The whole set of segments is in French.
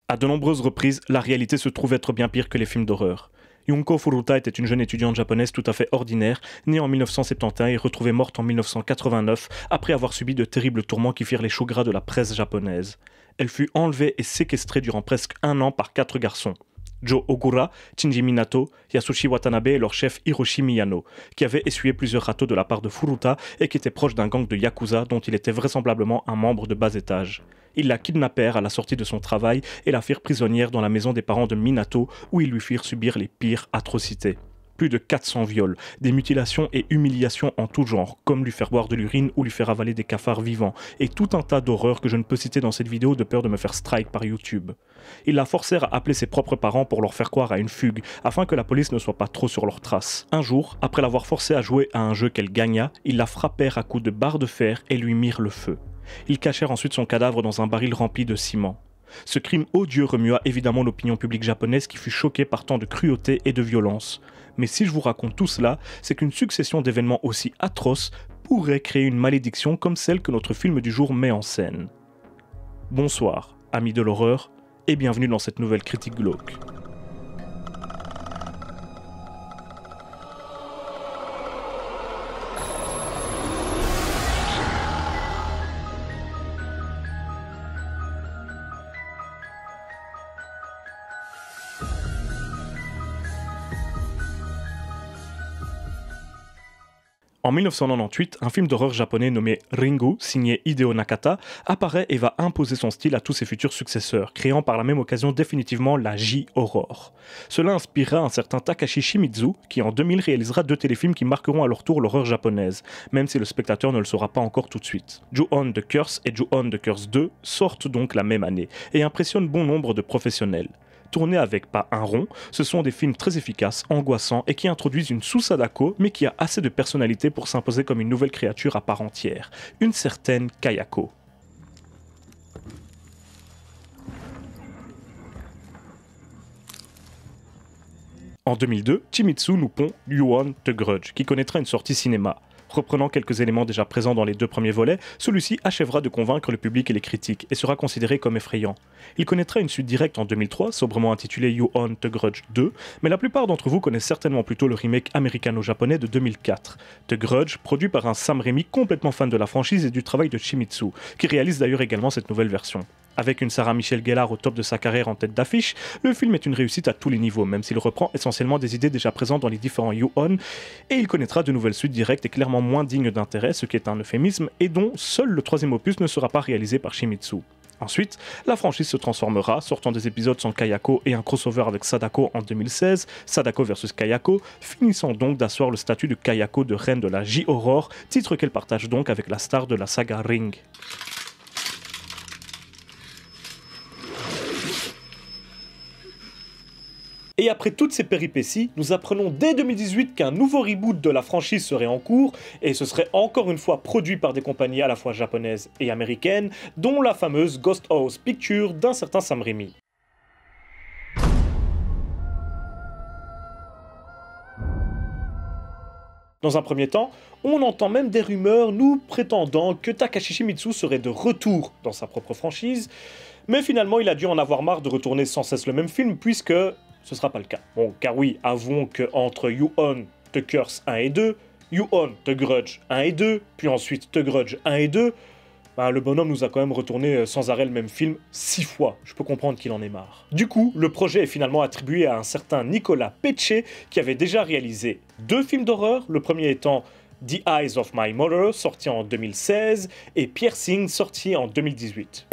À de nombreuses reprises, la réalité se trouve être bien pire que les films d'horreur. Junko Furuta était une jeune étudiante japonaise tout à fait ordinaire, née en 1971 et retrouvée morte en 1989 après avoir subi de terribles tourments qui firent les choux gras de la presse japonaise. Elle fut enlevée et séquestrée durant presque un an par 4 garçons. Joe Ogura, Shinji Minato, Yasushi Watanabe et leur chef Hiroshi Miyano, qui avaient essuyé plusieurs râteaux de la part de Furuta et qui était proche d'un gang de Yakuza dont il était vraisemblablement un membre de bas étage. Ils la kidnappèrent à la sortie de son travail et la firent prisonnière dans la maison des parents de Minato où ils lui firent subir les pires atrocités. Plus de 400 viols, des mutilations et humiliations en tout genre, comme lui faire boire de l'urine ou lui faire avaler des cafards vivants, et tout un tas d'horreurs que je ne peux citer dans cette vidéo de peur de me faire strike par YouTube. Ils la forcèrent à appeler ses propres parents pour leur faire croire à une fugue, afin que la police ne soit pas trop sur leurs traces. Un jour, après l'avoir forcée à jouer à un jeu qu'elle gagna, ils la frappèrent à coups de barres de fer et lui mirent le feu. Ils cachèrent ensuite son cadavre dans un baril rempli de ciment. Ce crime odieux remua évidemment l'opinion publique japonaise qui fut choquée par tant de cruauté et de violence. Mais si je vous raconte tout cela, c'est qu'une succession d'événements aussi atroces pourrait créer une malédiction comme celle que notre film du jour met en scène. Bonsoir, amis de l'horreur, et bienvenue dans cette nouvelle critique glauque. En 1998, un film d'horreur japonais nommé Ringu, signé Hideo Nakata, apparaît et va imposer son style à tous ses futurs successeurs, créant par la même occasion définitivement la J-Horror. Cela inspirera un certain Takashi Shimizu, qui en 2000 réalisera 2 téléfilms qui marqueront à leur tour l'horreur japonaise, même si le spectateur ne le saura pas encore tout de suite. Ju-On the Curse et Ju-On the Curse 2 sortent donc la même année, et impressionnent bon nombre de professionnels. Tournés avec pas un rond, ce sont des films très efficaces, angoissants et qui introduisent une sous-sadako mais qui a assez de personnalité pour s'imposer comme une nouvelle créature à part entière, une certaine Kayako. En 2002, Shimizu nous pond Ju-On the Grudge, qui connaîtra une sortie cinéma. Reprenant quelques éléments déjà présents dans les 2 premiers volets, celui-ci achèvera de convaincre le public et les critiques et sera considéré comme effrayant. Il connaîtra une suite directe en 2003, sobrement intitulée Ju-On the Grudge 2, mais la plupart d'entre vous connaissent certainement plutôt le remake américano-japonais de 2004. The Grudge, produit par un Sam Raimi complètement fan de la franchise et du travail de Shimizu, qui réalise d'ailleurs également cette nouvelle version. Avec une Sarah Michelle Gellar au top de sa carrière en tête d'affiche, le film est une réussite à tous les niveaux, même s'il reprend essentiellement des idées déjà présentes dans les différents Ju-On, et il connaîtra de nouvelles suites directes et clairement moins dignes d'intérêt, ce qui est un euphémisme, et dont seul le 3e opus ne sera pas réalisé par Shimizu. Ensuite, la franchise se transformera, sortant des épisodes sans Kayako et un crossover avec Sadako en 2016, Sadako vs Kayako, finissant donc d'asseoir le statut de Kayako de reine de la J-Horror, titre qu'elle partage donc avec la star de la saga Ring. Et après toutes ces péripéties, nous apprenons dès 2018 qu'un nouveau reboot de la franchise serait en cours, et ce serait encore une fois produit par des compagnies à la fois japonaises et américaines, dont la fameuse Ghost House Pictures d'un certain Sam Raimi. Dans un premier temps, on entend même des rumeurs nous prétendant que Takashi Shimizu serait de retour dans sa propre franchise, mais finalement il a dû en avoir marre de retourner sans cesse le même film puisque ce sera pas le cas. Bon, car oui, avouons qu'entre Ju-On the Curse 1 et 2, Ju-On the Grudge 1 et 2, puis ensuite The Grudge 1 et 2, le bonhomme nous a quand même retourné sans arrêt le même film 6 fois. Je peux comprendre qu'il en ait marre. Du coup, le projet est finalement attribué à un certain Nicolas Pecce qui avait déjà réalisé 2 films d'horreur, le premier étant The Eyes of My Mother, sorti en 2016, et Piercing, sorti en 2018.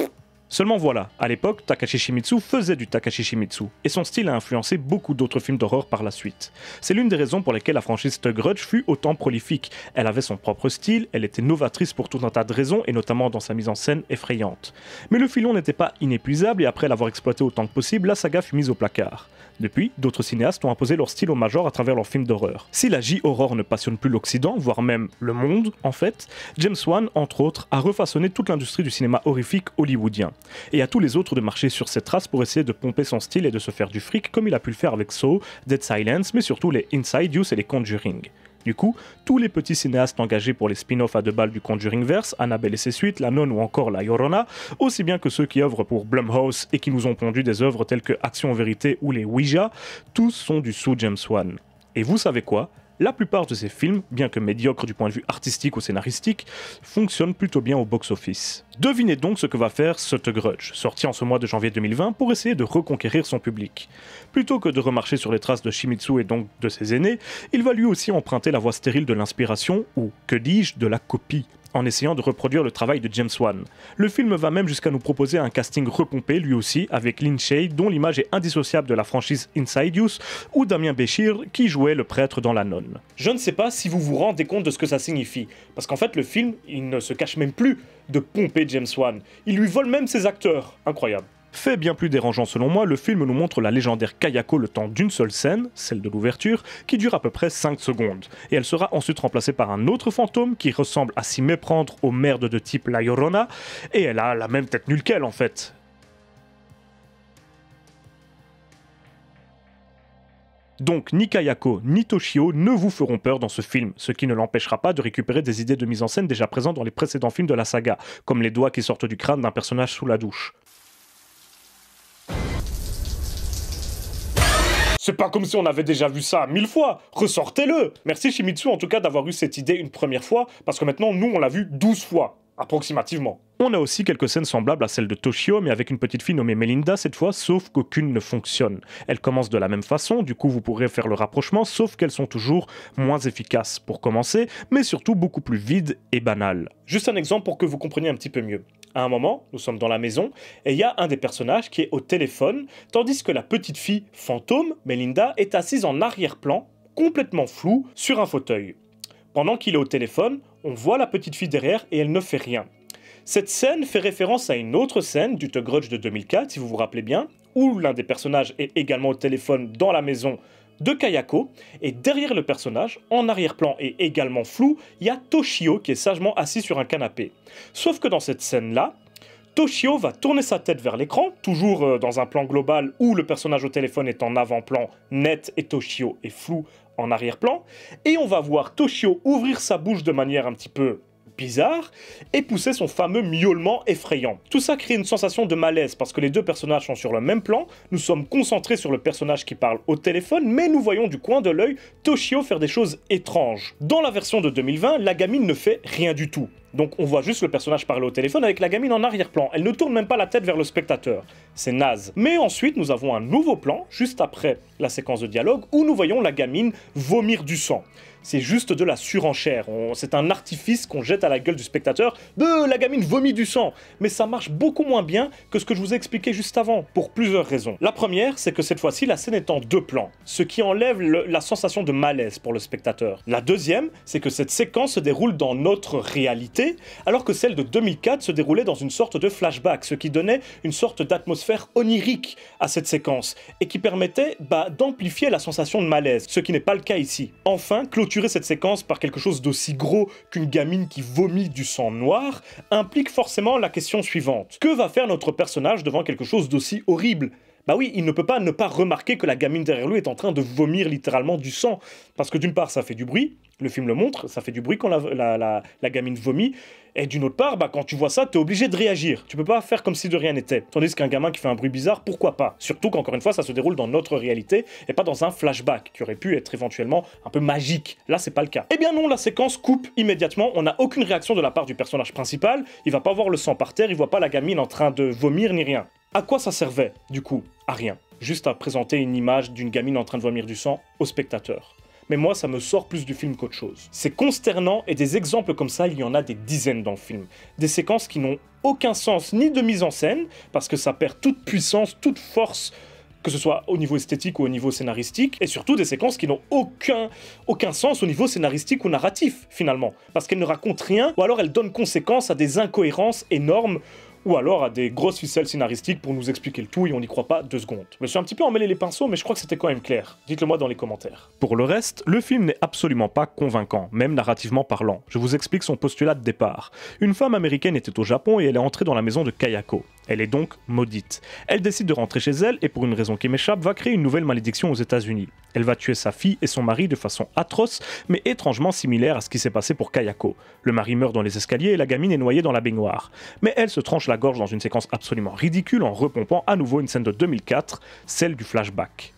Seulement voilà, à l'époque, Takashi Shimizu faisait du Takashi Shimizu, et son style a influencé beaucoup d'autres films d'horreur par la suite. C'est l'une des raisons pour lesquelles la franchise The Grudge fut autant prolifique. Elle avait son propre style, elle était novatrice pour tout un tas de raisons, et notamment dans sa mise en scène effrayante. Mais le filon n'était pas inépuisable, et après l'avoir exploité autant que possible, la saga fut mise au placard. Depuis, d'autres cinéastes ont imposé leur style au major à travers leurs films d'horreur. Si la J-Horror ne passionne plus l'Occident, voire même le monde, en fait, James Wan, entre autres, a refaçonné toute l'industrie du cinéma horrifique hollywoodien. Et à tous les autres de marcher sur ses traces pour essayer de pomper son style et de se faire du fric comme il a pu le faire avec Saw, Dead Silence, mais surtout les Insidious et les Conjuring. Du coup, tous les petits cinéastes engagés pour les spin-offs à deux balles du Conjuringverse, Annabelle et ses suites, La Nonne ou encore La Llorona, aussi bien que ceux qui œuvrent pour Blumhouse et qui nous ont pondu des œuvres telles que Action Vérité ou les Ouija, tous sont du sous James Wan. Et vous savez quoi ? La plupart de ces films, bien que médiocres du point de vue artistique ou scénaristique, fonctionnent plutôt bien au box-office. Devinez donc ce que va faire The Grudge, sorti en ce mois de janvier 2020 pour essayer de reconquérir son public. Plutôt que de remarcher sur les traces de Shimizu et donc de ses aînés, il va lui aussi emprunter la voie stérile de l'inspiration, ou, que dis-je, de la copie, en essayant de reproduire le travail de James Wan. Le film va même jusqu'à nous proposer un casting repompé lui aussi, avec Lin Shaye, dont l'image est indissociable de la franchise Inside Use, ou Damien Béchir, qui jouait le prêtre dans La Nonne. Je ne sais pas si vous vous rendez compte de ce que ça signifie, parce qu'en fait le film, il ne se cache même plus de pomper James Wan. Il lui vole même ses acteurs. Incroyable. Fait bien plus dérangeant selon moi, le film nous montre la légendaire Kayako le temps d'une seule scène, celle de l'ouverture, qui dure à peu près 5 secondes. Et elle sera ensuite remplacée par un autre fantôme qui ressemble à s'y méprendre aux merdes de type La Llorona, et elle a la même tête nulle qu'elle en fait. Donc ni Kayako ni Toshio ne vous feront peur dans ce film, ce qui ne l'empêchera pas de récupérer des idées de mise en scène déjà présentes dans les précédents films de la saga, comme les doigts qui sortent du crâne d'un personnage sous la douche. C'est pas comme si on avait déjà vu ça 1000 fois. Ressortez-le. Merci Shimizu en tout cas d'avoir eu cette idée une première fois, parce que maintenant nous on l'a vu 12 fois, approximativement. On a aussi quelques scènes semblables à celles de Toshio, mais avec une petite fille nommée Melinda cette fois, sauf qu'aucune ne fonctionne. Elles commencent de la même façon, du coup vous pourrez faire le rapprochement, sauf qu'elles sont toujours moins efficaces pour commencer, mais surtout beaucoup plus vides et banales. Juste un exemple pour que vous compreniez un petit peu mieux. À un moment, nous sommes dans la maison, et il y a un des personnages qui est au téléphone, tandis que la petite fille fantôme, Melinda, est assise en arrière-plan, complètement floue, sur un fauteuil. Pendant qu'il est au téléphone, on voit la petite fille derrière et elle ne fait rien. Cette scène fait référence à une autre scène du The Grudge de 2004, si vous vous rappelez bien, où l'un des personnages est également au téléphone dans la maison de Kayako, et derrière le personnage, en arrière-plan et également flou, il y a Toshio qui est sagement assis sur un canapé. Sauf que dans cette scène-là, Toshio va tourner sa tête vers l'écran, toujours dans un plan global où le personnage au téléphone est en avant-plan net et Toshio est flou en arrière-plan, et on va voir Toshio ouvrir sa bouche de manière un petit peu bizarre et pousser son fameux miaulement effrayant. Tout ça crée une sensation de malaise parce que les deux personnages sont sur le même plan, nous sommes concentrés sur le personnage qui parle au téléphone, mais nous voyons du coin de l'œil Toshio faire des choses étranges. Dans la version de 2020, la gamine ne fait rien du tout. Donc on voit juste le personnage parler au téléphone avec la gamine en arrière-plan. Elle ne tourne même pas la tête vers le spectateur. C'est naze. Mais ensuite, nous avons un nouveau plan, juste après la séquence de dialogue, où nous voyons la gamine vomir du sang. C'est juste de la surenchère. C'est un artifice qu'on jette à la gueule du spectateur. La gamine vomit du sang. Mais ça marche beaucoup moins bien que ce que je vous ai expliqué juste avant, pour plusieurs raisons. La première, c'est que cette fois-ci, la scène est en deux plans, ce qui enlève la sensation de malaise pour le spectateur. La deuxième, c'est que cette séquence se déroule dans notre réalité, alors que celle de 2004 se déroulait dans une sorte de flashback, ce qui donnait une sorte d'atmosphère onirique à cette séquence, et qui permettait d'amplifier la sensation de malaise, ce qui n'est pas le cas ici. Enfin, clôturer cette séquence par quelque chose d'aussi gros qu'une gamine qui vomit du sang noir implique forcément la question suivante. Que va faire notre personnage devant quelque chose d'aussi horrible ? Bah oui, il ne peut pas ne pas remarquer que la gamine derrière lui est en train de vomir littéralement du sang. Parce que d'une part, ça fait du bruit, le film le montre, ça fait du bruit quand la gamine vomit. Et d'une autre part, quand tu vois ça, t'es obligé de réagir. Tu peux pas faire comme si de rien n'était. Tandis qu'un gamin qui fait un bruit bizarre, pourquoi pas ? Surtout qu'encore une fois, ça se déroule dans notre réalité et pas dans un flashback qui aurait pu être éventuellement un peu magique. Là, c'est pas le cas. Eh bien non, la séquence coupe immédiatement. On n'a aucune réaction de la part du personnage principal. Il va pas voir le sang par terre, il voit pas la gamine en train de vomir ni rien. À quoi ça servait, du coup ? À rien. Juste à présenter une image d'une gamine en train de vomir du sang au spectateur. Mais moi, ça me sort plus du film qu'autre chose. C'est consternant et des exemples comme ça, il y en a des dizaines dans le film. Des séquences qui n'ont aucun sens ni de mise en scène, parce que ça perd toute puissance, toute force, que ce soit au niveau esthétique ou au niveau scénaristique, et surtout des séquences qui n'ont aucun sens au niveau scénaristique ou narratif, finalement. Parce qu'elles ne racontent rien, ou alors elles donnent conséquence à des incohérences énormes, ou alors à des grosses ficelles scénaristiques pour nous expliquer le tout et on n'y croit pas 2 secondes. Je me suis un petit peu emmêlé les pinceaux, mais je crois que c'était quand même clair. Dites-le moi dans les commentaires. Pour le reste, le film n'est absolument pas convaincant, même narrativement parlant. Je vous explique son postulat de départ. Une femme américaine était au Japon et elle est entrée dans la maison de Kayako. Elle est donc maudite. Elle décide de rentrer chez elle et pour une raison qui m'échappe, va créer une nouvelle malédiction aux États-Unis. Elle va tuer sa fille et son mari de façon atroce, mais étrangement similaire à ce qui s'est passé pour Kayako. Le mari meurt dans les escaliers et la gamine est noyée dans la baignoire. Mais elle se tranche la gorge dans une séquence absolument ridicule en repompant à nouveau une scène de 2004, celle du flashback.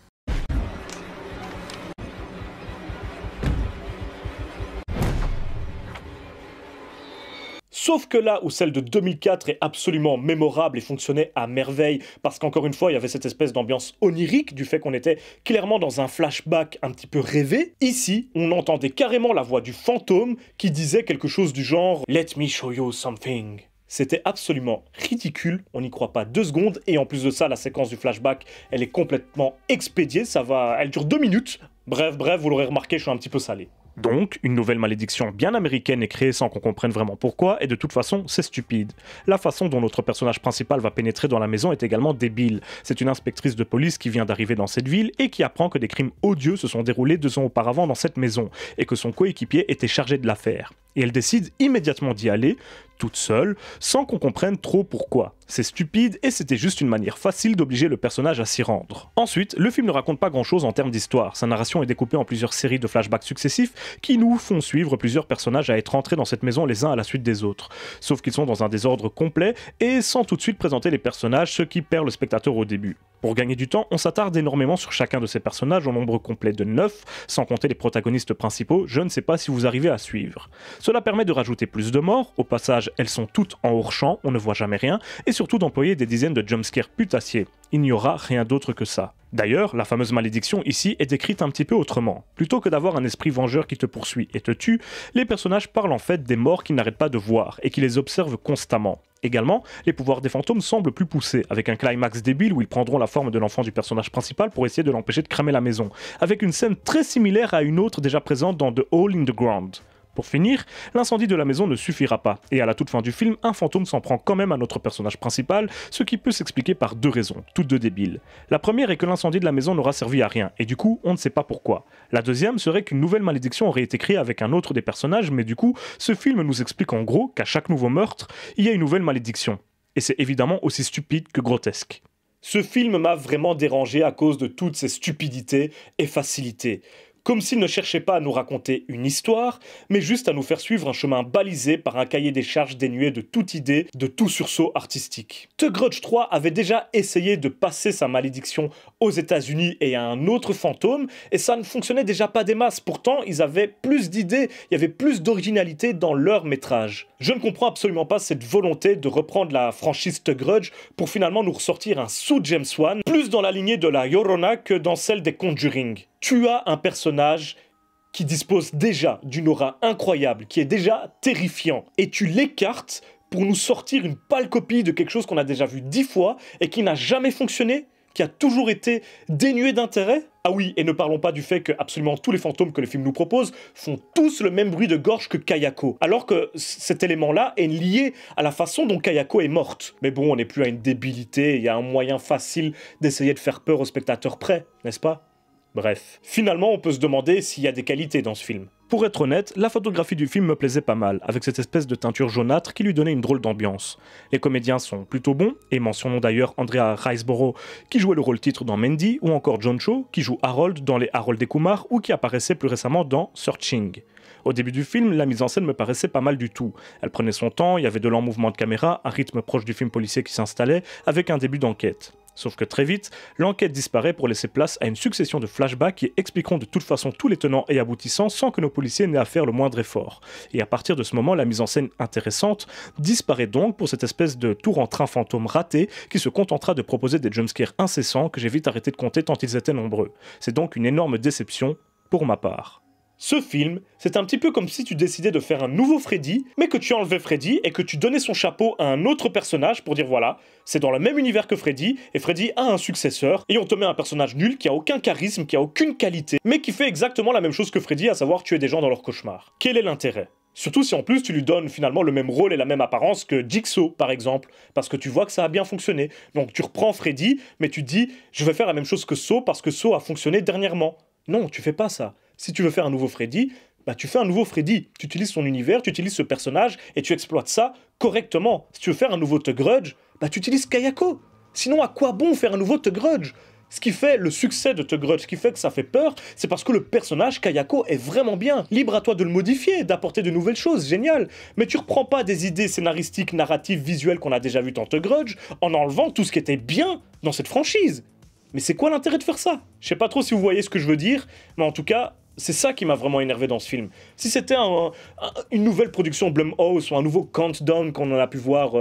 Sauf que là où celle de 2004 est absolument mémorable et fonctionnait à merveille, parce qu'encore une fois, il y avait cette espèce d'ambiance onirique du fait qu'on était clairement dans un flashback un petit peu rêvé, ici, on entendait carrément la voix du fantôme qui disait quelque chose du genre « Let me show you something ». C'était absolument ridicule, on n'y croit pas 2 secondes, et en plus de ça, la séquence du flashback, elle est complètement expédiée, elle dure 2 minutes. Bref, vous l'aurez remarqué, je suis un petit peu salé. Donc, une nouvelle malédiction bien américaine est créée sans qu'on comprenne vraiment pourquoi, et de toute façon, c'est stupide. La façon dont notre personnage principal va pénétrer dans la maison est également débile. C'est une inspectrice de police qui vient d'arriver dans cette ville et qui apprend que des crimes odieux se sont déroulés 2 ans auparavant dans cette maison, et que son coéquipier était chargé de l'affaire. Et elle décide immédiatement d'y aller, toute seule, sans qu'on comprenne trop pourquoi. C'est stupide et c'était juste une manière facile d'obliger le personnage à s'y rendre. Ensuite, le film ne raconte pas grand chose en termes d'histoire. Sa narration est découpée en plusieurs séries de flashbacks successifs qui nous font suivre plusieurs personnages à être entrés dans cette maison les uns à la suite des autres. Sauf qu'ils sont dans un désordre complet et sans tout de suite présenter les personnages, ce qui perd le spectateur au début. Pour gagner du temps, on s'attarde énormément sur chacun de ces personnages au nombre complet de 9, sans compter les protagonistes principaux, je ne sais pas si vous arrivez à suivre. Cela permet de rajouter plus de morts, au passage elles sont toutes en hors-champ, on ne voit jamais rien, et surtout d'employer des dizaines de jumpscares putassiers. Il n'y aura rien d'autre que ça. D'ailleurs, la fameuse malédiction ici est décrite un petit peu autrement. Plutôt que d'avoir un esprit vengeur qui te poursuit et te tue, les personnages parlent en fait des morts qu'ils n'arrêtent pas de voir et qui les observent constamment. Également, les pouvoirs des fantômes semblent plus poussés, avec un climax débile où ils prendront la forme de l'enfant du personnage principal pour essayer de l'empêcher de cramer la maison, avec une scène très similaire à une autre déjà présente dans The Hole in the Ground. Pour finir, l'incendie de la maison ne suffira pas, et à la toute fin du film, un fantôme s'en prend quand même à notre personnage principal, ce qui peut s'expliquer par 2 raisons, toutes 2 débiles. La première est que l'incendie de la maison n'aura servi à rien, et du coup, on ne sait pas pourquoi. La deuxième serait qu'une nouvelle malédiction aurait été créée avec un autre des personnages, mais du coup, ce film nous explique en gros qu'à chaque nouveau meurtre, il y a une nouvelle malédiction. Et c'est évidemment aussi stupide que grotesque. Ce film m'a vraiment dérangé à cause de toutes ces stupidités et facilités. Comme s'il ne cherchait pas à nous raconter une histoire, mais juste à nous faire suivre un chemin balisé par un cahier des charges dénué de toute idée, de tout sursaut artistique. The Grudge 3 avait déjà essayé de passer sa malédiction aux États-Unis et à un autre fantôme, et ça ne fonctionnait déjà pas des masses. Pourtant, ils avaient plus d'idées, il y avait plus d'originalité dans leur métrage. Je ne comprends absolument pas cette volonté de reprendre la franchise The Grudge pour finalement nous ressortir un sous-James Wan, plus dans la lignée de la Llorona que dans celle des Conjuring. Tu as un personnage qui dispose déjà d'une aura incroyable, qui est déjà terrifiant, et tu l'écartes pour nous sortir une pâle copie de quelque chose qu'on a déjà vu 10 fois et qui n'a jamais fonctionné, qui a toujours été dénué d'intérêt. Ah oui, et ne parlons pas du fait que absolument tous les fantômes que le film nous propose font tous le même bruit de gorge que Kayako, alors que cet élément-là est lié à la façon dont Kayako est morte. Mais bon, on n'est plus à une débilité, il y a un moyen facile d'essayer de faire peur aux spectateurs prêts, n'est-ce pas ? Bref, finalement on peut se demander s'il y a des qualités dans ce film. Pour être honnête, la photographie du film me plaisait pas mal, avec cette espèce de teinture jaunâtre qui lui donnait une drôle d'ambiance. Les comédiens sont plutôt bons, et mentionnons d'ailleurs Andrea Riseborough qui jouait le rôle titre dans Mandy, ou encore John Cho qui joue Harold dans les Harold et Kumar ou qui apparaissait plus récemment dans Searching. Au début du film, la mise en scène me paraissait pas mal du tout. Elle prenait son temps, il y avait de lents mouvements de caméra, un rythme proche du film policier qui s'installait, avec un début d'enquête. Sauf que très vite, l'enquête disparaît pour laisser place à une succession de flashbacks qui expliqueront de toute façon tous les tenants et aboutissants sans que nos policiers n'aient à faire le moindre effort. Et à partir de ce moment, la mise en scène intéressante disparaît donc pour cette espèce de tour en train fantôme raté qui se contentera de proposer des jumpscares incessants que j'ai vite arrêté de compter tant ils étaient nombreux. C'est donc une énorme déception pour ma part. Ce film, c'est un petit peu comme si tu décidais de faire un nouveau Freddy, mais que tu enlevais Freddy et que tu donnais son chapeau à un autre personnage pour dire voilà, c'est dans le même univers que Freddy, et Freddy a un successeur, et on te met un personnage nul qui a aucun charisme, qui a aucune qualité, mais qui fait exactement la même chose que Freddy, à savoir tuer des gens dans leur cauchemar. Quel est l'intérêt ? Surtout si en plus tu lui donnes finalement le même rôle et la même apparence que Jigsaw par exemple, parce que tu vois que ça a bien fonctionné. Donc tu reprends Freddy, mais tu te dis je vais faire la même chose que Saw parce que Saw a fonctionné dernièrement. Non, tu fais pas ça. Si tu veux faire un nouveau Freddy, bah tu fais un nouveau Freddy. Tu utilises son univers, tu utilises ce personnage et tu exploites ça correctement. Si tu veux faire un nouveau The Grudge, bah tu utilises Kayako. Sinon à quoi bon faire un nouveau The Grudge? Ce qui fait le succès de The Grudge, ce qui fait que ça fait peur, c'est parce que le personnage Kayako est vraiment bien. Libre à toi de le modifier, d'apporter de nouvelles choses, génial. Mais tu reprends pas des idées scénaristiques, narratives, visuelles qu'on a déjà vues dans The Grudge, en enlevant tout ce qui était bien dans cette franchise. Mais c'est quoi l'intérêt de faire ça? Je sais pas trop si vous voyez ce que je veux dire, mais en tout cas, c'est ça qui m'a vraiment énervé dans ce film. Si c'était une nouvelle production Blumhouse ou un nouveau Countdown qu'on en a pu voir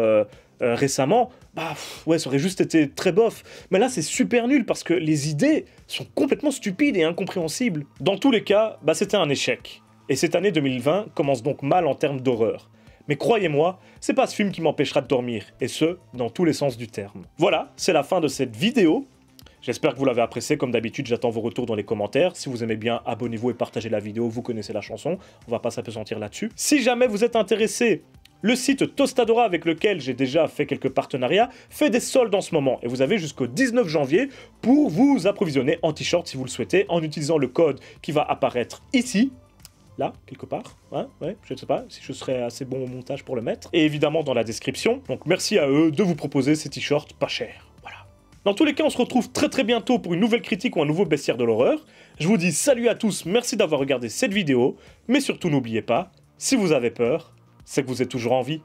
récemment, ouais, ça aurait juste été très bof. Mais là, c'est super nul parce que les idées sont complètement stupides et incompréhensibles. Dans tous les cas, c'était un échec. Et cette année 2020 commence donc mal en termes d'horreur. Mais croyez-moi, c'est pas ce film qui m'empêchera de dormir, et ce, dans tous les sens du terme. Voilà, c'est la fin de cette vidéo. J'espère que vous l'avez apprécié, comme d'habitude, j'attends vos retours dans les commentaires. Si vous aimez bien, abonnez-vous et partagez la vidéo, vous connaissez la chanson, on va pas s'apesantir là-dessus. Si jamais vous êtes intéressé, le site Tostadora, avec lequel j'ai déjà fait quelques partenariats, fait des soldes en ce moment, et vous avez jusqu'au 19 janvier pour vous approvisionner en t-shirt si vous le souhaitez, en utilisant le code qui va apparaître ici, là, quelque part, ouais, je ne sais pas si je serai assez bon au montage pour le mettre, et évidemment dans la description. Donc merci à eux de vous proposer ces t-shirts pas chers. Dans tous les cas, on se retrouve très bientôt pour une nouvelle critique ou un nouveau bestiaire de l'horreur. Je vous dis salut à tous, merci d'avoir regardé cette vidéo, mais surtout n'oubliez pas, si vous avez peur, c'est que vous êtes toujours en vie.